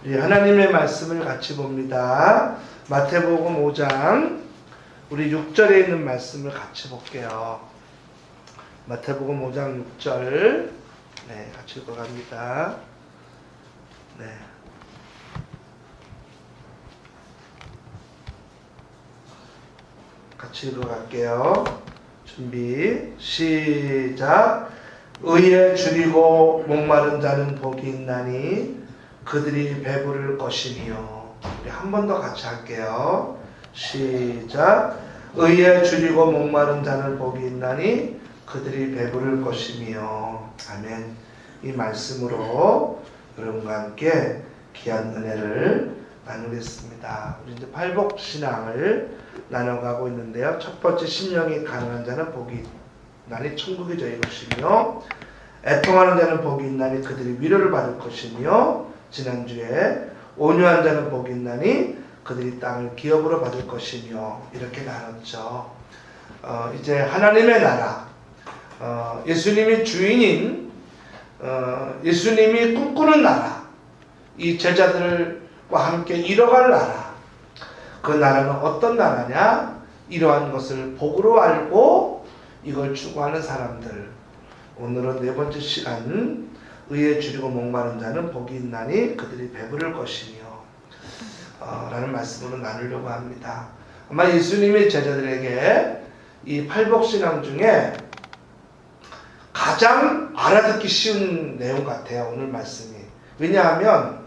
우리 하나님의 말씀을 같이 봅니다. 마태복음 5장 우리 6절에 있는 말씀을 같이 볼게요. 마태복음 5장 6절 같이 읽어갑니다. 같이 읽어갈게요. 준비 시작. 의에 줄이고 목마른 자는 복이 있나니 그들이 배부를 것이며. 우리 한 번 더 같이 할게요. 시작. 의에 줄이고 목마른 자는 복이 있나니 그들이 배부를 것이며. 아멘. 이 말씀으로 여러분과 함께 귀한 은혜를 나누겠습니다. 우리 이제 팔복신앙을 나눠가고 있는데요. 첫 번째, 심령이 가난한 자는 복이 있나니 천국이 저희 것이며, 애통하는 자는 복이 있나니 그들이 위로를 받을 것이며, 지난주에 온유한 자는 복이 있나니 그들이 땅을 기업으로 받을 것이며, 이렇게 나눴죠. 이제 하나님의 나라, 예수님이 주인인, 예수님이 꿈꾸는 나라, 이 제자들과 함께 이뤄갈 나라, 그 나라는 어떤 나라냐? 이러한 것을 복으로 알고 이걸 추구하는 사람들. 오늘은 네 번째 시간, 의에 줄이고 목마른 자는 복이 있나니 그들이 배부를 것이며 라는 말씀으로 나누려고 합니다. 아마 예수님이 제자들에게 이 팔복신앙 중에 가장 알아듣기 쉬운 내용 같아요, 오늘 말씀이. 왜냐하면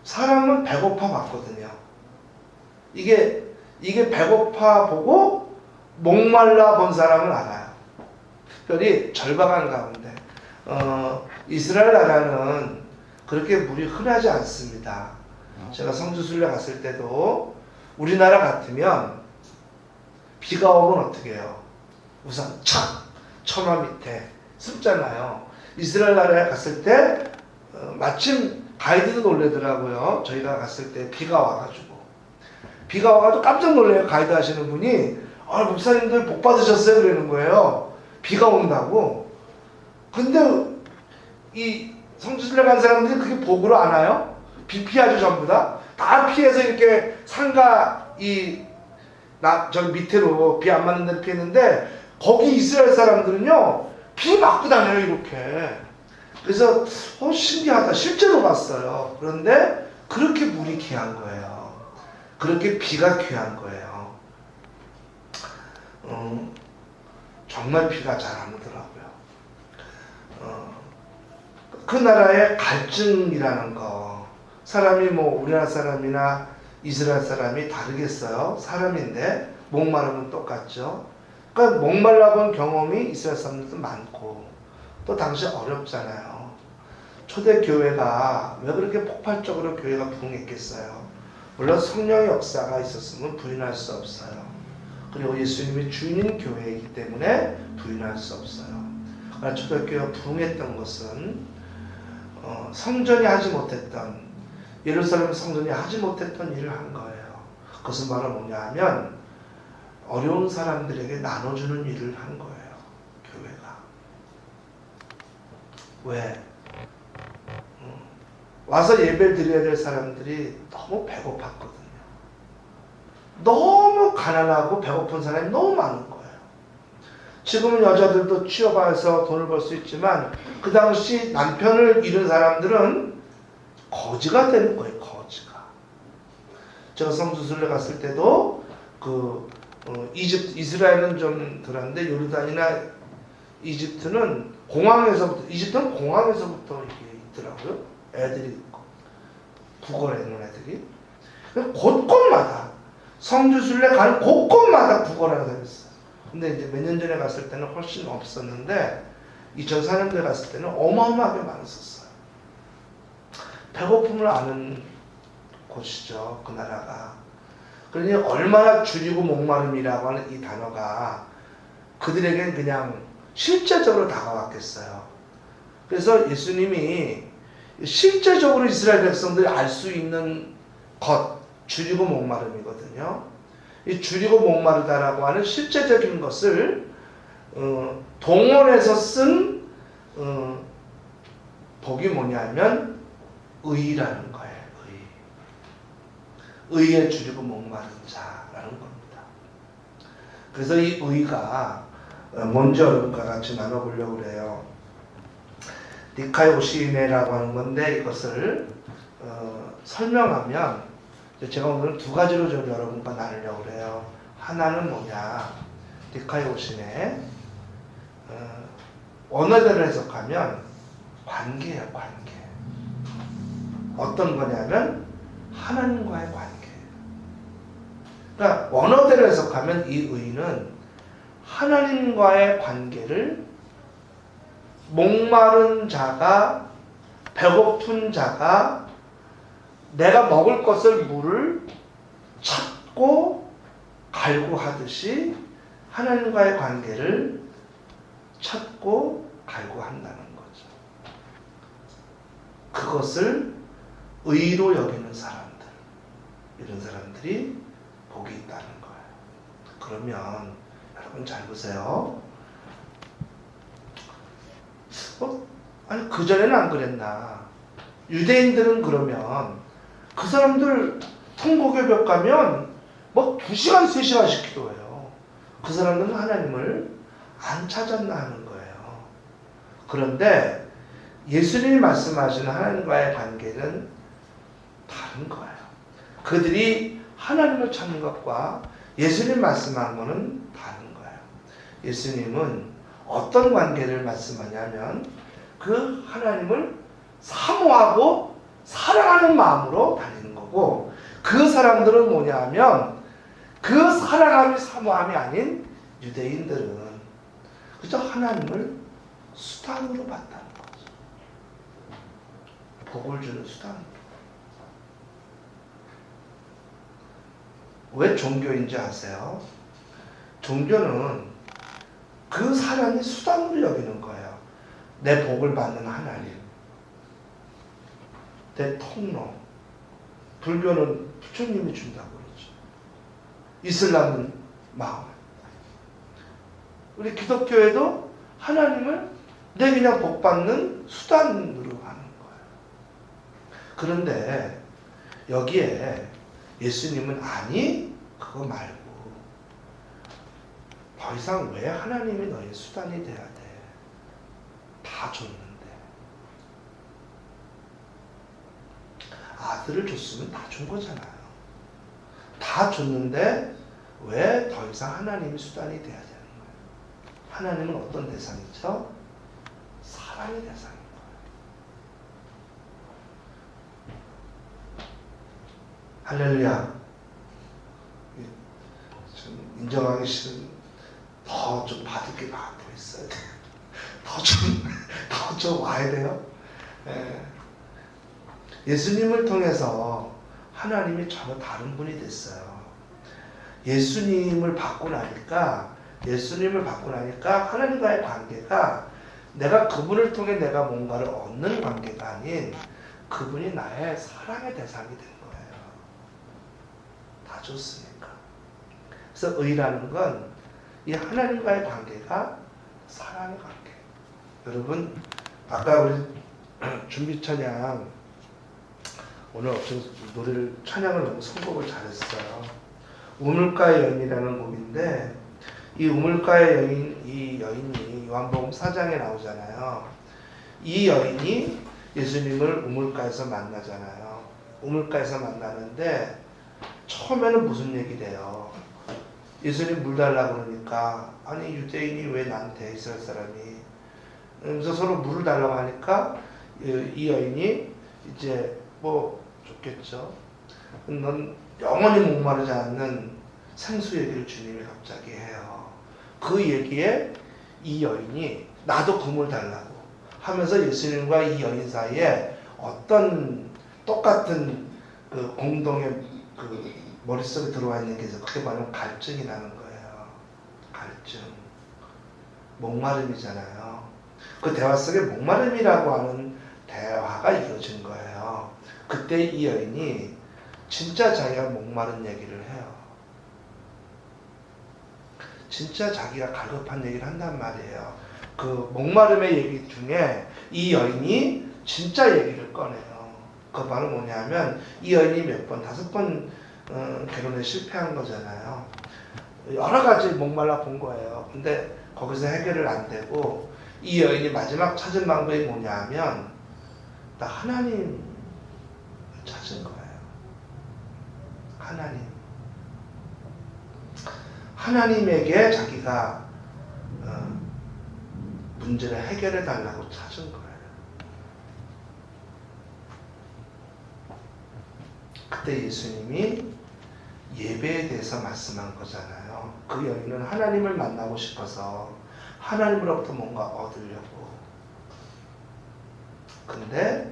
사람은 배고파 봤거든요. 이게 배고파 보고 목말라 본 사람은 알아요. 특별히 절박한 가운데. 이스라엘 나라는 그렇게 물이 흔하지 않습니다. 제가 성지순례 갔을 때도 우리나라 같으면 비가 오면 어떻게 해요? 우선 처마 밑에 숨잖아요. 이스라엘 나라에 갔을 때 마침 가이드도 놀래더라고요. 저희가 갔을 때 비가 와가지고 깜짝 놀래요. 가이드 하시는 분이 목사님들 복 받으셨어요? 그러는 거예요. 비가 온다고. 근데 이 성지순례 간 사람들이 그게 복으로 아나요? 비 피하죠. 전부 다 피해서 이렇게 상가 저기 밑으로 비 안 맞는 데를 피했는데, 거기 이스라엘 사람들은요 비 맞고 다녀요, 이렇게. 그래서 신기하다. 실제로 봤어요. 그런데 그렇게 물이 귀한 거예요. 그렇게 비가 귀한 거예요. 정말 비가 잘 안 오더라고요. 그 나라의 갈증이라는 거, 사람이 우리나라 사람이나 이스라엘 사람이 다르겠어요? 사람인데 목마르면 똑같죠. 그러니까 목말라 본 경험이 이스라엘 사람들도 많고, 또 당시 어렵잖아요. 초대교회가 왜 그렇게 폭발적으로 교회가 부흥했겠어요? 물론 성령의 역사가 있었으면 부인할 수 없어요. 그리고 예수님이 주인인 교회이기 때문에 부인할 수 없어요. 그러나 초대교회가 부흥했던 것은 성전이 하지 못했던, 예루살렘 성전이 하지 못했던 일을 한 거예요. 그것은 바로 뭐냐 하면 어려운 사람들에게 나눠주는 일을 한 거예요. 교회가. 왜? 와서 예배를 드려야 될 사람들이 너무 배고팠거든요. 너무 가난하고 배고픈 사람이 너무 많은 거예요. 지금은 여자들도 취업해서 돈을 벌 수 있지만 그 당시 남편을 잃은 사람들은 거지가 되는 거예요. 거지가. 제가 성지순례 갔을 때도 이스라엘은 좀 덜한데 요르단이나 이집트는 공항에서부터 이게 있더라고요. 애들이 국어를 해놓은 애들이. 곳곳마다 성지순례 가는 곳곳마다 국어라는 사람이 있어요. 근데 이제 몇 년 전에 갔을 때는 훨씬 없었는데 2004년도에 갔을 때는 어마어마하게 많았었어요. 배고픔을 아는 곳이죠, 그 나라가. 그러니 얼마나 줄이고 목마름이라고 하는 이 단어가 그들에겐 그냥 실제적으로 다가왔겠어요. 그래서 예수님이 실제적으로 이스라엘 백성들이 알 수 있는 것, 줄이고 목마름이거든요. 이 줄이고 목마르다라고 하는 실제적인 것을 동원해서 쓴 복이 뭐냐면 의라는 거예요. 의에 줄이고 목마른 자라는 겁니다. 그래서 이 의가 뭔지 여러분과 같이 나눠보려고 그래요. 디카이오시네라고 하는 건데 이것을 설명하면 제가 오늘 두 가지로 좀 여러분과 나누려고 그래요. 하나는 뭐냐, 디카이오시네 원어대로 해석하면 관계예요. 관계. 어떤 거냐면 하나님과의 관계. 그러니까 원어대로 해석하면 이 의는 하나님과의 관계를 목마른 자가, 배고픈 자가 내가 먹을 것을 물을 찾고 갈구하듯이 하나님과의 관계를 찾고 갈구한다는 거죠. 그것을 의로 여기는 사람들, 이런 사람들이 복이 있다는 거예요. 그러면 여러분 잘 보세요. 아니 그전에는 안 그랬나? 유대인들은 그러면 그 사람들 통곡의 가면 뭐 2시간, 3시간씩 기도해요. 그 사람들은 하나님을 안 찾았나 하는 거예요. 그런데 예수님이 말씀하시는 하나님과의 관계는 다른 거예요. 그들이 하나님을 찾는 것과 예수님 말씀한 것은 다른 거예요. 예수님은 어떤 관계를 말씀하냐면 그 하나님을 사모하고 사랑하는 마음으로 다니는 거고, 그 사람들은 뭐냐 하면 그 사랑함이 사모함이 아닌 유대인들은 그저 하나님을 수단으로 봤다는 거죠. 복을 주는 수단으로. 왜 종교인지 아세요? 종교는 그 사람이 수단으로 여기는 거예요. 내 복을 받는 하나님, 내 통로. 불교는 부처님이 준다고 그러죠. 이슬람은 마음. 우리 기독교에도 하나님을 내 그냥 복 받는 수단으로 하는 거예요. 그런데 여기에 예수님은 아니, 그거 말고 더 이상 왜 하나님이 너의 수단이 돼야 돼? 다 줬는데. 아들을 줬으면 다 준 거잖아요. 다 줬는데 왜 더 이상 하나님이 수단이 돼야 되는 거예요? 하나님은 어떤 대상이죠? 사랑의 대상인 거예요. 할렐루야. 좀 인정하기 싫은, 더 좀 받을 게 많고 있어야 돼. 더 좀 와야 돼요. 예수님을 통해서 하나님이 전혀 다른 분이 됐어요. 예수님을 받고 나니까 하나님과의 관계가 내가 그분을 통해 내가 뭔가를 얻는 관계가 아닌 그분이 나의 사랑의 대상이 된 거예요. 다 줬으니까. 그래서 의라는 건 이 하나님과의 관계가 사랑의 관계. 여러분, 아까 우리 준비 찬양, 오늘 엄청 노래를, 찬양을 너무 선곡을 잘했어요. 우물가의 여인이라는 곡인데, 이 우물가의 여인, 이 여인이 요한복음 4장에 나오잖아요. 이 여인이 예수님을 우물가에서 만나잖아요. 우물가에서 만나는데 처음에는 무슨 얘기래요? 예수님 물 달라고 그러니까, 아니 유대인이 왜 나한테, 이스라엘 사람이. 그래서 서로 물을 달라고 하니까 이 여인이 이제 뭐 좋겠죠. 넌 영원히 목마르지 않는 생수 얘기를 주님이 갑자기 해요. 그 얘기에 이 여인이 나도 그 물 달라고 하면서 예수님과 이 여인 사이에 어떤 똑같은 그 공동의 그 머릿속에 들어와 있는 게 있어요. 그게 뭐냐면 갈증이 나는 거예요. 갈증. 목마름이잖아요. 그 대화 속에 목마름이라고 하는 대화가 이어진 거예요. 그때 이 여인이 진짜 자기가 목마른 얘기를 해요. 진짜 자기가 갈급한 얘기를 한단 말이에요. 그 목마름의 얘기 중에 이 여인이 진짜 얘기를 꺼내요. 그 바로 뭐냐면 이 여인이 몇 번, 5번 결혼에 실패한 거잖아요. 여러 가지 목말라 본 거예요. 근데 거기서 해결을 안 되고 이 여인이 마지막 찾은 방법이 뭐냐면 나 하나님 찾은 거예요. 하나님에게 자기가 문제를 해결해 달라고 찾은 거예요. 그때 예수님이 예배에 대해서 말씀한 거잖아요. 그 여인은 하나님을 만나고 싶어서 하나님으로부터 뭔가 얻으려고. 근데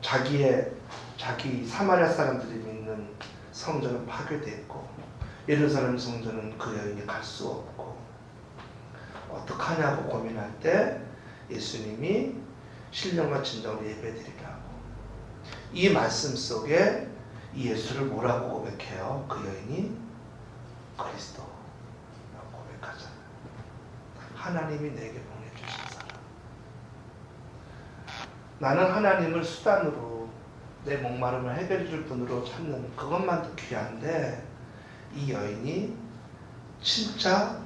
자기 사마리아 사람들이 믿는 성전은 파괴됐고 예루살렘 성전은 그 여인이 갈 수 없고 어떡하냐고 고민할 때 예수님이 신령과 진정으로 예배드리라고. 이 말씀 속에 이 예수를 뭐라고 고백해요? 그 여인이 그리스도라고 고백하잖아요. 하나님이 내게 보내주신 사람. 나는 하나님을 수단으로 내 목마름을 해결해 줄 분으로 찾는 그것만도 귀한데 이 여인이 진짜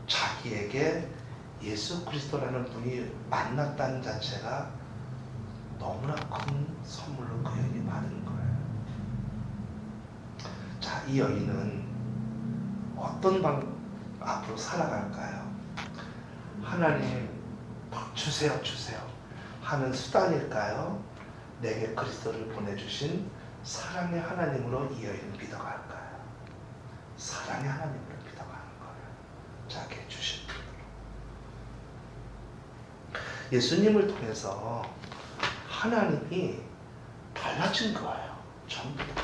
자기에게 예수 그리스도라는 분이 만났다는 자체가 너무나 큰 선물로 그 여인이 받은 거예요. 자, 이 여인은 어떤 앞으로 살아갈까요? 하나님 주세요 하는 수단일까요? 내게 그리스도를 보내주신 사랑의 하나님으로 이 여인을 믿어갈까요? 사랑의 하나님으로 믿어가는 거예요. 자기의 주신 분으로. 예수님을 통해서 하나님이 달라진 거예요. 전부 다.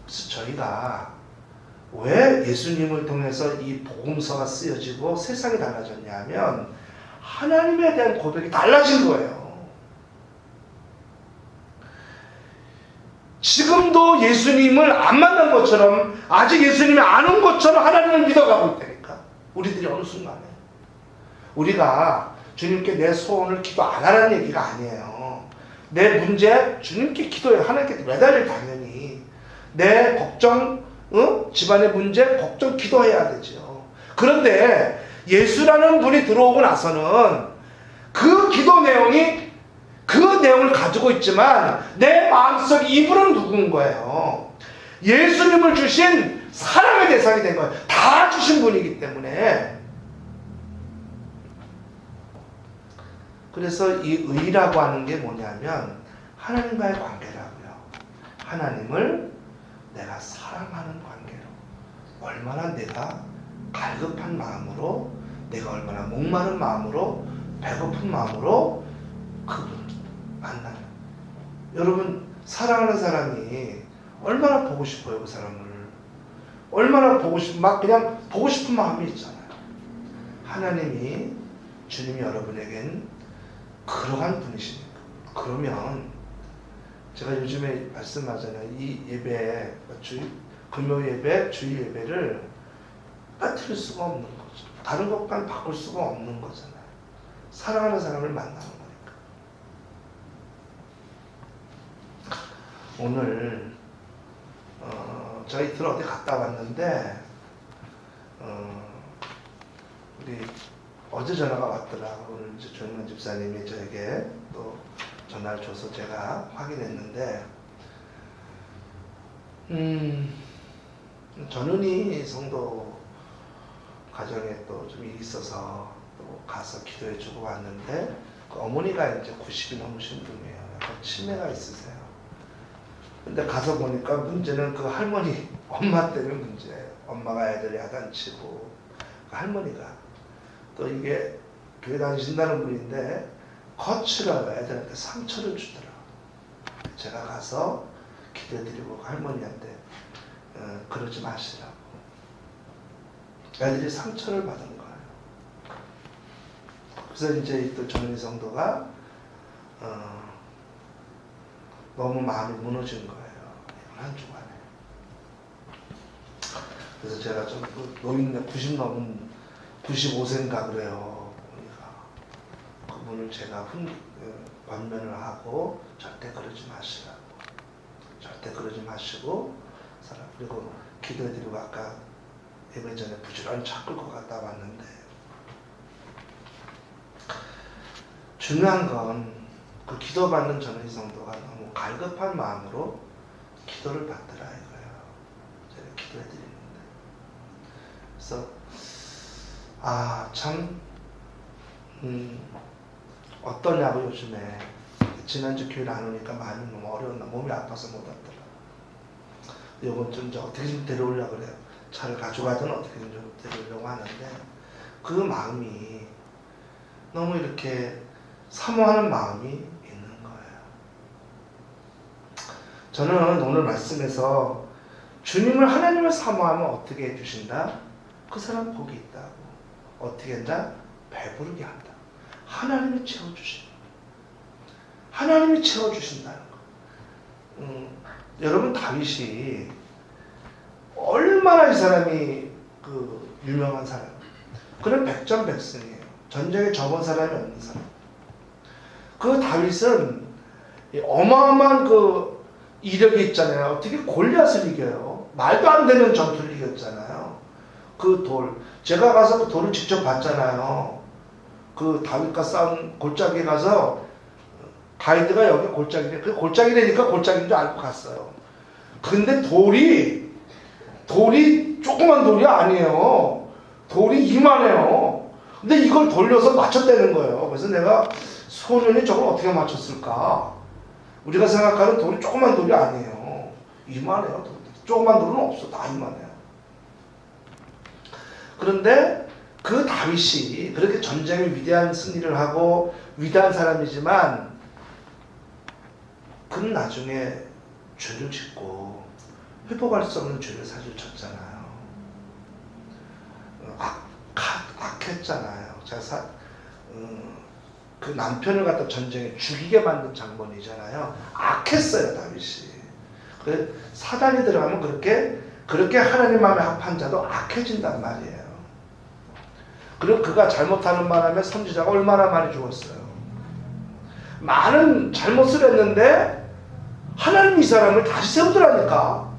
그래서 저희가 왜 예수님을 통해서 이 복음서가 쓰여지고 세상이 달라졌냐면 하나님에 대한 고백이 달라진 거예요. 지금도 예수님을 안 만난 것처럼 아직 예수님이 안 온 것처럼 하나님을 믿어가고 있다니까. 우리들이 어느 순간에 우리가 주님께 내 소원을 기도 안 하라는 얘기가 아니에요. 내 문제 주님께 기도해. 하나님께 매달려. 당연히 내 걱정, 집안의 문제 걱정 기도해야 되죠. 그런데 예수라는 분이 들어오고 나서는 그 기도 내용이 그 내용을 가지고 있지만 내 마음속 이분은 누군 거예요? 예수님을 주신 사랑의 대상이 된 거예요. 다 주신 분이기 때문에. 그래서 이 의라고 하는 게 뭐냐면 하나님과의 관계라고요. 하나님을 내가 사랑하는 관계로, 얼마나 내가 갈급한 마음으로, 내가 얼마나 목마른 마음으로, 배고픈 마음으로 그분을 만나는. 여러분, 사랑하는 사람이 얼마나 보고 싶어요, 그 사람을. 얼마나 막 그냥 보고 싶은 마음이 있잖아요. 하나님이, 주님이 여러분에겐 그러한 분이시니까. 그러면 제가 요즘에 말씀하잖아요. 이 예배, 금요 예배, 주일 예배를 빠뜨릴 수가 없는 거죠. 다른 것과는 바꿀 수가 없는 거잖아요. 사랑하는 사람을 만나는 거니까. 오늘 저희 들 어디 갔다 왔는데 우리 어제 전화가 왔더라. 오늘 이제 조영만 집사님이 저에게 또 전화를 줘서 제가 확인했는데 전은이 성도 가정에 또 좀 일이 있어서 또 가서 기도해 주고 왔는데 그 어머니가 이제 90이 넘으신 분이에요. 약간 치매가 있으세요. 근데 가서 보니까 문제는 그 할머니, 엄마 때문에 문제예요. 엄마가 애들 야단치고 그 할머니가 또 이게 교회 다니신다는 분인데 거칠어요. 애들한테 상처를 주더라고요. 제가 가서 기도해드리고 할머니한테 그러지 마시라고. 애들이 상처를 받은 거예요. 그래서 이제 또 전은희 성도가 너무 마음이 무너진 거예요. 한 주간에. 그래서 제가 좀 노인네 90 넘은 95세인가 그래요. 그분을 제가 권면을 하고 절대 그러지 마시라고. 절대 그러지 마시고 그리고 기도해드리고 아까 예배 전에 부지런히 차 끌고 갔다 왔는데 중요한 건 그 기도받는 전의 성도가 너무 갈급한 마음으로 기도를 받더라 이거예요. 제가 기도해드리는데 그래서 참 어떠냐고 요즘에 지난주 교회를 안 오니까 마음이 너무 어려웠나 몸이 아파서 못 왔더라. 요건 좀 어떻게 좀 데려오려고 그래요. 차를 가져가든 어떻게 좀 데려오려고 하는데 그 마음이 너무 이렇게 사모하는 마음이 있는 거예요. 저는 오늘 말씀에서 주님을 하나님을 사모하면 어떻게 해주신다? 그 사람 복이 있다고. 어떻게 한다? 배부르게 한다. 하나님이 채워주신다. 하나님이 채워주신다는 거. 여러분 다윗이 얼마나 이 사람이 유명한 사람. 그는 백전백승이에요. 전쟁에 접은 사람이 없는 사람. 그 다윗은 어마어마한 이력이 있잖아요. 어떻게 골리앗을 이겨요? 말도 안 되는 전투를 이겼잖아요. 그 돌. 제가 가서 그 돌을 직접 봤잖아요. 그 다윗과 싸운 골짜기에 가서 가이드가 여기 골짜기래. 그 골짜기라니까 골짜기인 줄 알고 갔어요. 근데 돌이 조그만 돌이 아니에요. 돌이 이만해요. 근데 이걸 돌려서 맞췄다는 거예요. 그래서 내가 소년이 저걸 어떻게 맞췄을까? 우리가 생각하는 돌이 조그만 돌이 아니에요. 이만해요. 조그만 돌은 없어. 다 이만해요. 그런데 그 다윗이 그렇게 전쟁에 위대한 승리를 하고 위대한 사람이지만 그는 나중에 죄를 짓고 회복할 수 없는 죄를 사실 졌잖아요. 악했잖아요. 제가 그 남편을 갖다 전쟁에 죽이게 만든 장본이잖아요. 악했어요, 다윗이. 그 사단이 들어가면 그렇게 하나님 마음에 합한 자도 악해진단 말이에요. 그리고 그가 잘못하는 바람에 선지자가 얼마나 많이 죽었어요. 많은 잘못을 했는데 하나님 이 사람을 다시 세우더라니까.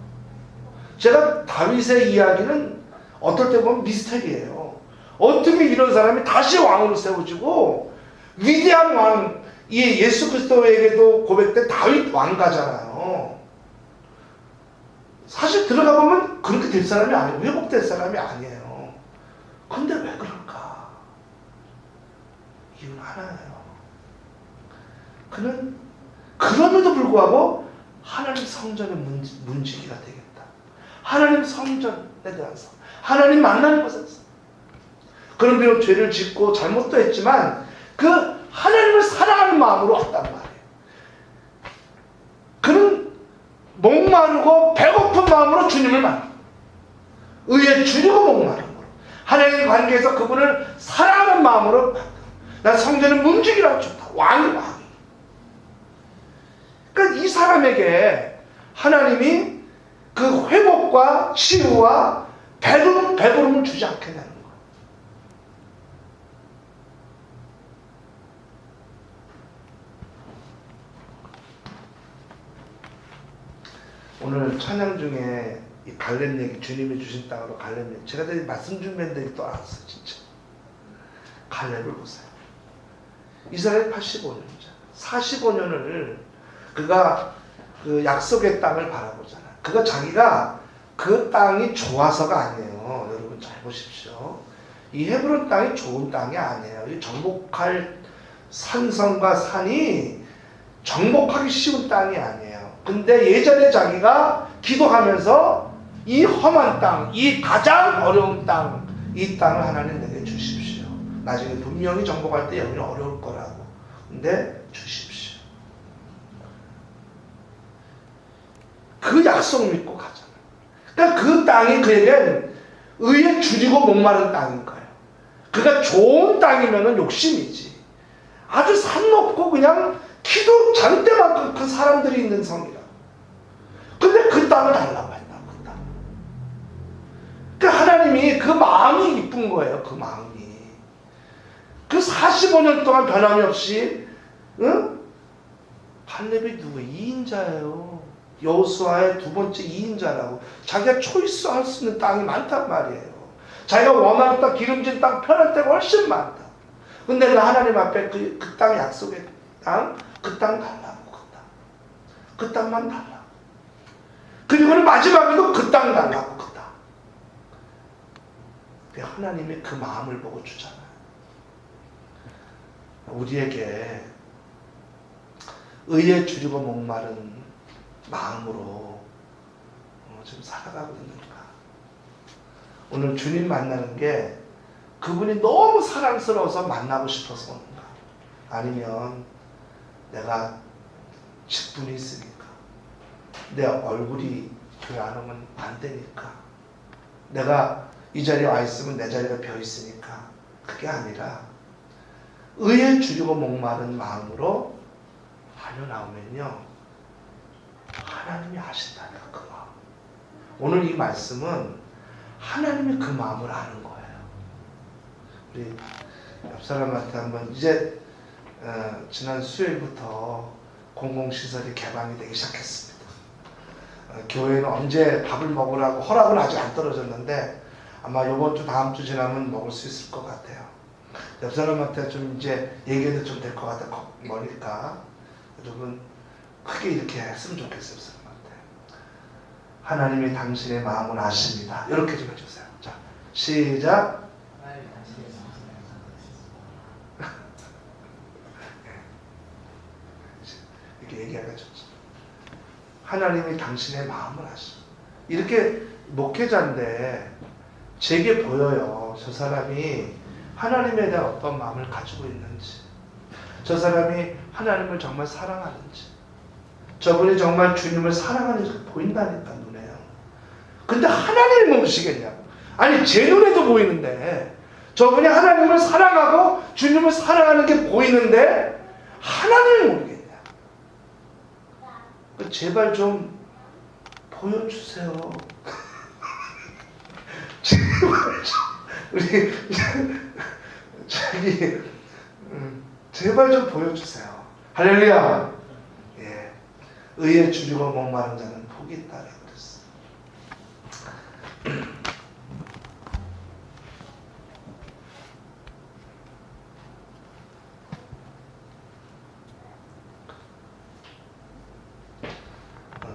제가 다윗의 이야기는 어떨 때 보면 미스터리예요. 어떻게 이런 사람이 다시 왕으로 세워지고 위대한 왕, 예수 그리스도에게도 고백된 다윗 왕가잖아요. 사실 들어가 보면 그렇게 될 사람이 아니고 회복될 사람이 아니에요. 근데 왜 그럴까? 이유는 하나예요. 그는 그럼에도 불구하고 하나님 성전의 문지기가 되겠다. 하나님 성전에 대해서 하나님 만나는 것에서 그런 비록 죄를 짓고 잘못도 했지만 그 하나님을 사랑하는 마음으로 왔단 말이에요. 그는 목마르고 배고픈 마음으로 주님을 만나. 의에 줄이고 목마른 마음으로. 하나님의 관계에서 그분을 사랑하는 마음으로 만나. 난 성전의 문지기라고 좋다. 왕이. 그러니까 이 사람에게 하나님이 그 회복과 치유와 배부름을 주지 않겠냐는 거예요. 오늘 찬양 중에 이 갈렙 얘기, 주님이 주신 땅으로 갈렙 얘기, 제가 늘 말씀 준비했는데 또 알았어요. 진짜 갈렙을 보세요. 이스라엘 85년이죠. 45년을 그가 그 약속의 땅을 바라보잖아요. 그가 자기가 그 땅이 좋아서가 아니에요. 여러분 잘 보십시오. 이 헤브론 땅이 좋은 땅이 아니에요. 이 정복할 산성과 산이 정복하기 쉬운 땅이 아니에요. 근데 예전에 자기가 기도하면서 이 험한 땅, 이 가장 어려운 땅, 이 땅을 하나님 내게 주십시오. 나중에 분명히 정복할 때 영원히 어려울 거라고. 근데 주십시오. 그 약속 믿고 가잖아요. 그러니까 그 땅이 그에겐 의에 줄이고 목마른 땅인 거예요. 그가 좋은 땅이면 욕심이지. 아주 산 높고 그냥 키도 장대만큼 큰 사람들이 있는 성이라. 근데 그 땅을 달라고 했다. 그 땅. 그러니까 하나님이 그 마음이 이쁜 거예요. 그 마음이. 그 45년 동안 변함이 없이, 응? 갈렙이 누구? 2인자예요. 여호수아의 두 번째 2인자라고. 자기가 초이스할 수 있는 땅이 많단 말이에요. 자기가 원하는 땅, 기름진 땅, 편할 때가 훨씬 많다. 근데 그 하나님 앞에 그 땅, 약속의 땅, 그 땅 달라고, 그 땅만 달라고. 그리고는 마지막에도 그 땅 달라고, 그 땅. 하나님이 그 마음을 보고 주잖아요. 우리에게 의에 줄이고 목마른 마음으로 지금 살아가고 있는가? 오늘 주님 만나는 게 그분이 너무 사랑스러워서 만나고 싶어서 오는가? 아니면 내가 직분이 있으니까, 내 얼굴이 교회 안 오면 안 되니까, 내가 이 자리에 와 있으면 내 자리가 비어 있으니까, 그게 아니라 의에 줄이고 목마른 마음으로 달려나오면요, 하나님이 아신다는 그 마음. 오늘 이 말씀은 하나님이 그 마음을 아는 거예요. 우리 옆 사람한테 한번, 이제 지난 수요일부터 공공시설이 개방이 되기 시작했습니다. 교회는 언제 밥을 먹으라고 허락은 아직 안 떨어졌는데 아마 이번 주 다음 주 지나면 먹을 수 있을 것 같아요. 옆 사람한테 좀 이제 얘기해도 좀 될 것 같아. 머니까 여러분 크게 이렇게 했으면 좋겠어요. 옆 사람한테 하나님이 당신의 마음을 아십니다. 이렇게 좀 해주세요. 자, 시작. 이렇게 얘기하기가 좋죠. 하나님이 당신의 마음을 아십니다. 이렇게 목회자인데 제게 보여요. 저 사람이 하나님에 대한 어떤 마음을 가지고 있는지, 저 사람이 하나님을 정말 사랑하는지, 저분이 정말 주님을 사랑하는지 보인다니까, 눈에요. 근데 하나님이 모르시겠냐고. 아니, 제 눈에도 보이는데 저분이 하나님을 사랑하고 주님을 사랑하는 게 보이는데 하나님을 모르겠냐. 제발 좀 보여주세요. 제발 좀 우리 저기 제발 좀 보여주세요. 할렐루야. 예, 의에 줄이고 목마른 자는 복이 있다라고 그랬어.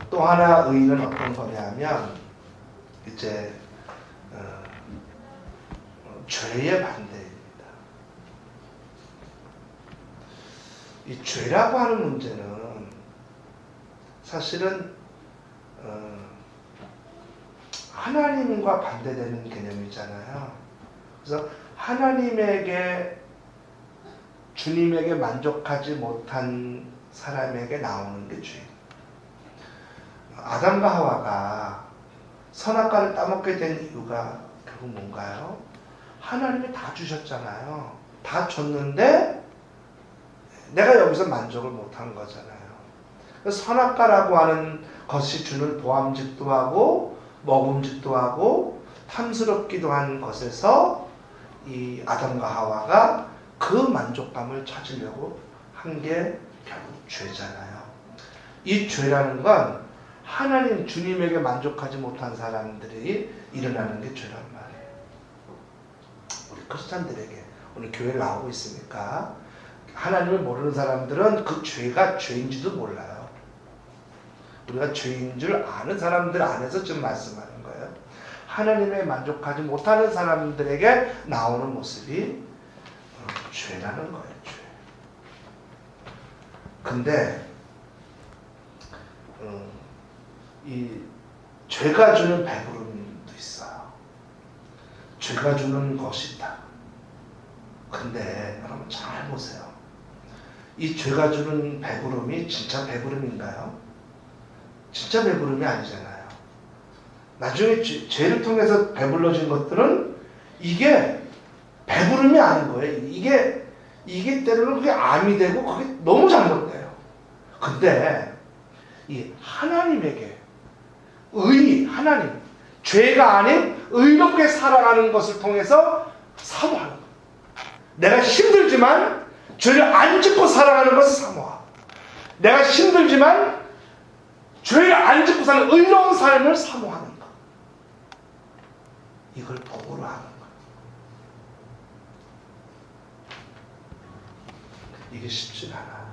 또 하나 의는 어떤 거냐면 이제 죄의 반대입니다. 이 죄라고 하는 문제는 사실은 하나님과 반대되는 개념이잖아요. 그래서 하나님에게, 주님에게 만족하지 못한 사람에게 나오는 게 죄. 아담과 하와가 선악과를 따먹게 된 이유가 결국 뭔가요? 하나님이 다 주셨잖아요. 다 줬는데 내가 여기서 만족을 못한 거잖아요. 선악과라고 하는 것이 주는 보암직도 하고 먹음직도 하고 탐스럽기도 한 것에서 이 아담과 하와가 그 만족감을 찾으려고 한 게 결국 죄잖아요. 이 죄라는 건 하나님, 주님에게 만족하지 못한 사람들이 일어나는 게 죄란 말이에요. 우리 크리스찬들에게 오늘 교회를 나오고 있으니까 하나님을 모르는 사람들은 그 죄가 죄인지도 몰라요. 우리가 죄인 줄 아는 사람들 안에서 지금 말씀하는 거예요. 하나님에 만족하지 못하는 사람들에게 나오는 모습이 죄라는 거예요. 죄. 근데 이 죄가 주는 배부름도 있어요. 죄가 주는 것이 있다. 근데 여러분 잘 보세요. 이 죄가 주는 배부름이 진짜 배부름인가요? 진짜 배부름이 아니잖아요. 나중에 죄를 통해서 배불러진 것들은 이게 배부름이 아닌 거예요. 이게 때로는 그게 암이 되고 그게 너무 잘못돼요. 근데 이 하나님에게 하나님, 죄가 아닌 의롭게 살아가는 것을 통해서 사모하는 거예요. 내가 힘들지만 죄를 안 짓고 살아가는 것을 사모하고, 내가 힘들지만 죄를 안 짓고 사는 의로운 삶을 사모하는 것, 이걸 복으로 하는 것. 이게 쉽지 않아.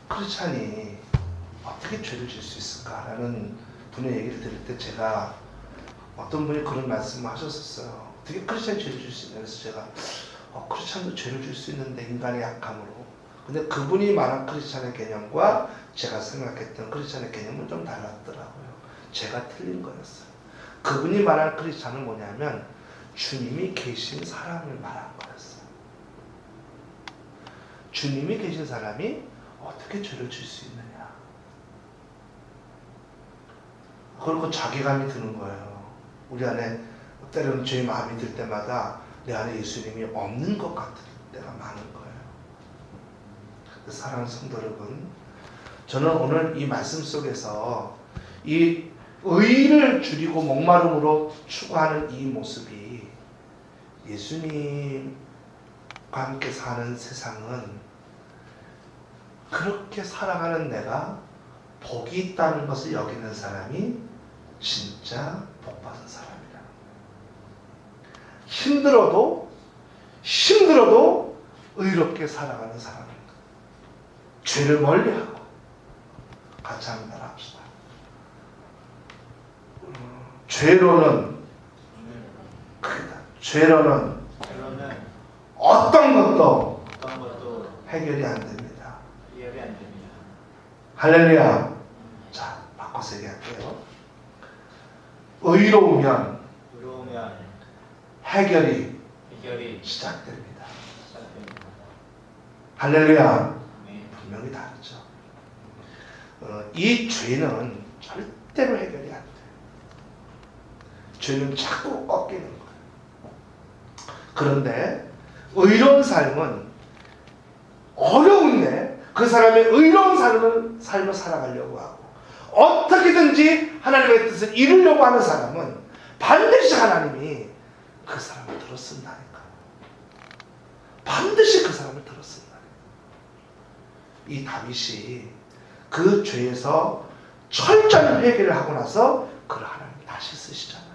크리스찬이 어떻게 죄를 질 수 있을까라는 분의 얘기를 들을 때 제가, 어떤 분이 그런 말씀을 하셨었어요. 어떻게 크리스찬이 죄를 질 수 있냐. 그래서 제가 크리스찬도 죄를 질 수 있는데, 인간의 약함으로. 근데 그분이 말한 크리스찬의 개념과 제가 생각했던 크리스찬의 개념은 좀 달랐더라고요. 제가 틀린 거였어요. 그분이 말한 크리스찬은 뭐냐면 주님이 계신 사람을 말한 거였어요. 주님이 계신 사람이 어떻게 죄를 질 수 있느냐. 그리고 자괴감이 드는 거예요. 우리 안에 때로는 죄의 마음이 들 때마다 내 안에 예수님이 없는 것 같은 때가 많은 거예요. 사랑하는 성도 여러분, 저는 오늘 이 말씀 속에서 이 의를 줄이고 목마름으로 추구하는 이 모습이 예수님과 함께 사는 세상은 그렇게 살아가는 내가 복이 있다는 것을 여기는 사람이 진짜 복받은 사람이라는 거예요. 힘들어도 의롭게 살아가는 사람입니다. 죄를 멀리하고. 같이 한번 따라합시다. 죄로는 크다. 죄로는 어떤 것도 해결이 안 됩니다. 할렐루야. 자, 바꿔서 얘기할게요. 의로우면 해결이 시작됩니다. 할렐루야. 분명히 다르죠. 이 죄는 절대로 해결이 안 돼요. 죄는 자꾸 꺾이는 거예요. 그런데 의로운 삶은 어려운데 그 사람의 의로운 삶을 살아가려고 하고, 어떻게든지 하나님의 뜻을 이루려고 하는 사람은 반드시 하나님이 그 사람을 들어쓴다니까요. 반드시 그 사람을 들어쓴다니까요. 이 다윗이 그 죄에서 철저한 회개를 하고 나서 그를 하나님이 다시 쓰시잖아요.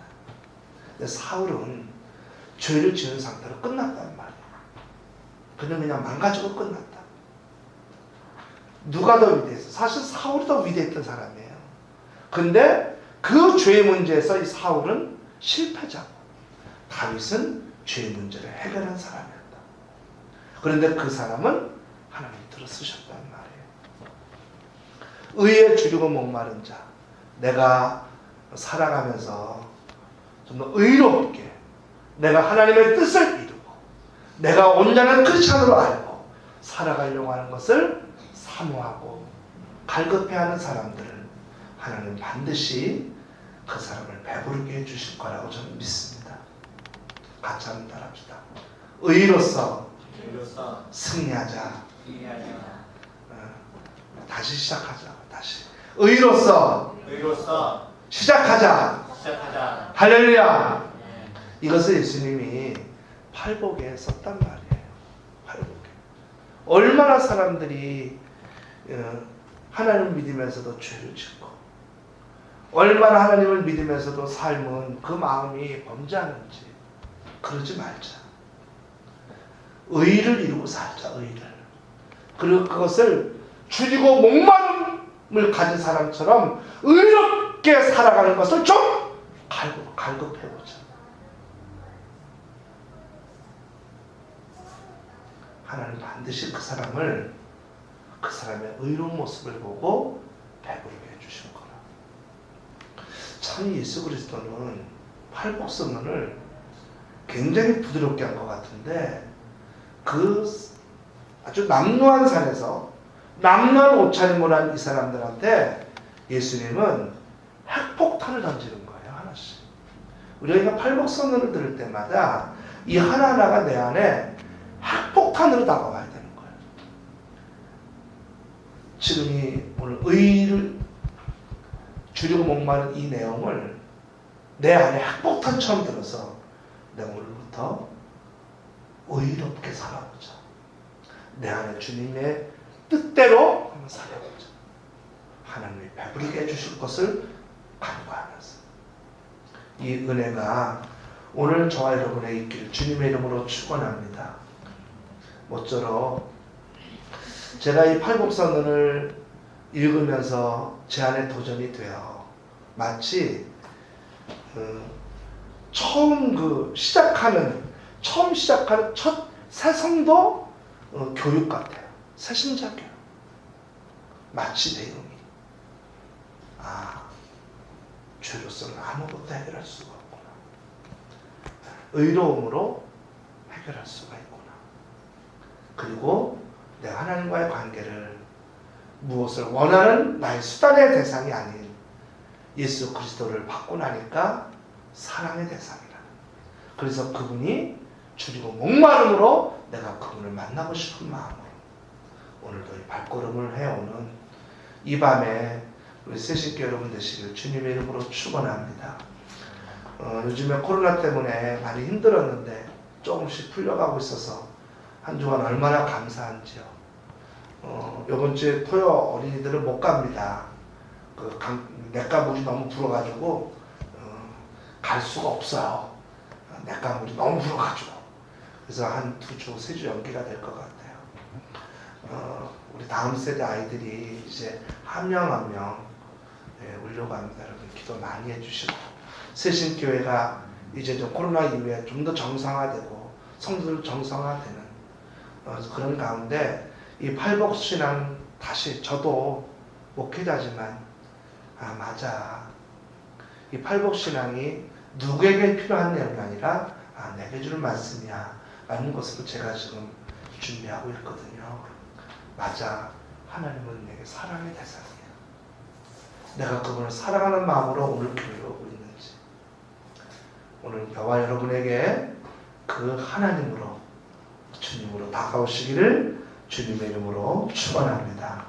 근데 사울은 죄를 지은 상태로 끝났단 말이에요. 그냥 망가지고 끝났다. 누가 더 위대했어? 사실 사울이 더 위대했던 사람이에요. 근데 그 죄의 문제에서 이 사울은 실패자고, 다윗은 죄의 문제를 해결한 사람이었다. 그런데 그 사람은 하나님이 들어쓰셨단 말이에요. 의에 줄이고 목마른 자, 내가 살아가면서 좀 더 의롭게 내가 하나님의 뜻을 이루고 내가 온전한 크리스찬으로 알고 살아가려고 하는 것을 사모하고 갈급해하는 사람들을 하나님은 반드시 그 사람을 배부르게 해주실 거라고 저는 믿습니다. 같이 한번 따라합시다. 의로서 승리하자. 다시 시작하자. 다시 의로서 시작하자. 할렐루야. 이것을 예수님이 팔복에 썼단 말이에요. 팔복에. 얼마나 사람들이 하나님을 믿으면서도 죄를 짓고, 얼마나 하나님을 믿으면서도 삶은 그 마음이 범죄하는지. 그러지 말자. 의를 이루고 살자. 의를. 그리고 그것을 줄이고 목마름을 가진 사람처럼 의롭게 살아가는 것을 좀 갈급해보자. 하나님 반드시 그 사람의 의로운 모습을 보고 배부르게 해주실 거라. 참 예수 그리스도는 팔복선언을 굉장히 부드럽게 한 것 같은데, 그 아주 남루한 산에서 남루한 옷차림을 한 이 사람들한테 예수님은 핵폭탄을 던지는 거예요. 하나씩. 우리가 팔복선언을 들을 때마다 이 하나하나가 내 안에 핵폭탄으로 다가와야 되는 거예요. 지금 오늘 의를 줄이고 목마른 이 내용을 내 안에 핵폭탄처럼 들어서 내가 오늘부터 의롭게 살아보자. 내 안에 주님의 뜻대로 한번 살아보자. 하나님이 배부르게 해주실 것을 간구하면서 이 은혜가 오늘 저와 여러분의 있기를 주님의 이름으로 축원합니다. 모쪼록 제가 이 팔복선언을 읽으면서 제 안에 도전이 되어 마치 처음 시작하는 첫 새성도 교육 같아요. 새신자 교육. 마치 내용이 죄로서는 아무것도 해결할 수가 없구나. 의로움으로 해결할 수가 있구나. 그리고 내가 하나님과의 관계를 무엇을 원하는 나의 수단의 대상이 아닌 예수 그리스도를 받고 나니까 사랑의 대상이라. 그래서 그분이 줄이고 목마름으로 내가 그분을 만나고 싶은 마음으로 오늘도 이 발걸음을 해오는 이 밤에 우리 새신교 여러분 되시길 주님의 이름으로 축원합니다. 요즘에 코로나 때문에 많이 힘들었는데 조금씩 풀려가고 있어서 한 주간 얼마나 감사한지요. 이번 주에 토요 어린이들은 못 갑니다. 냇가 물이 너무 불어가지고 갈 수가 없어요. 냇가 물이 너무 불어가지고. 그래서 한 2주, 3주 연기가 될 것 같아요. 우리 다음 세대 아이들이 이제 한 명 한 명 오려고 합니다. 여러분 기도 많이 해주시고 새신교회가 이제 좀 코로나 이후에 좀 더 정상화되고 성도들 정상화되는 그런 가운데 이 팔복신앙 다시 저도 목회자지만 맞아. 이 팔복신앙이 누구에게 필요한 내용이 아니라 내게 주는 말씀이야 라는 것으로 제가 지금 준비하고 있거든요. 맞아. 하나님은 내게 사랑의 대상이야. 내가 그분을 사랑하는 마음으로 오늘 교회에 오고 있는지 오늘 저와 여러분에게 그 하나님으로 주님으로 다가오시기를 주님의 이름으로 축원합니다.